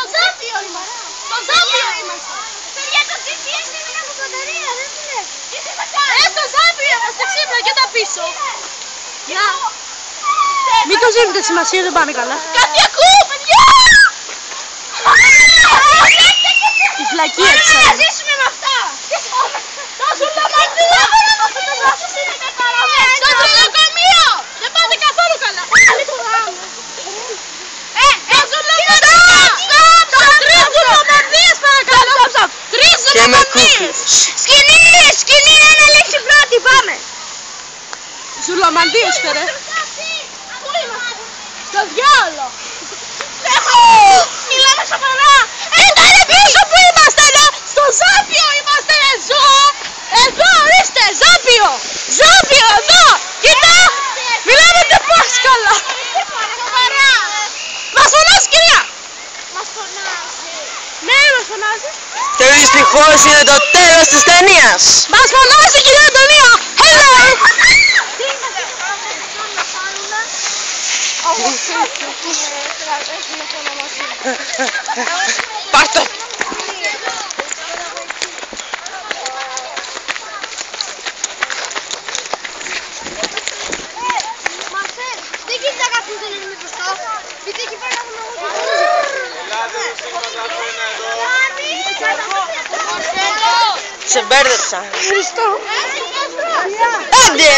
Στο Ζάπιο είμαστε. Στο Ζάπιο είμαστε. Παιδιά, το GPS είναι από μπαταρία, δεν είναι. Στο Ζάπιο είμαστε, ξύπνα και τα πίσω. Να. Μην το δίνετε σημασία, δεν πάνε καλά. Κάτι ακούω, παιδιά! Η φλακή έτσι. Να ζήσουμε με αυτά. Τα σουλαμαντία! Στο τρελοκομείο! Δεν πάτε καθόλου καλά. Και με κούκλες. Σκηνή, ένα λέξη πρώτη, πάμε! Ζουλομαντίες ρε. Στο διάολο! Μιλάμε σοβαρά! Εδώ είναι πίσω που είμαστε, ρε! Στο Ζάπιο είμαστε, ρε ζώα! Εδώ, ορίστε, Ζάπιο! Ζάπιο, εδώ! Κοίτα! Μιλάμε τε πας καλά! Σοβαρά! Μας φωνάζει, κυρία! Μας φωνάζει! Ναι, μας φωνάζει. Και δυστυχώς είναι το τέλος της ταινίας. Μας φωνάζει, κυρία Αντωνία! Hello! Πάρ' το! Δεν κοίτα κάποιον δεν είναι μπροστά. Γιατί εκεί πέρα έχουμε εγώ. Σε μπέρδεψα. Ευχαριστώ. Άντε!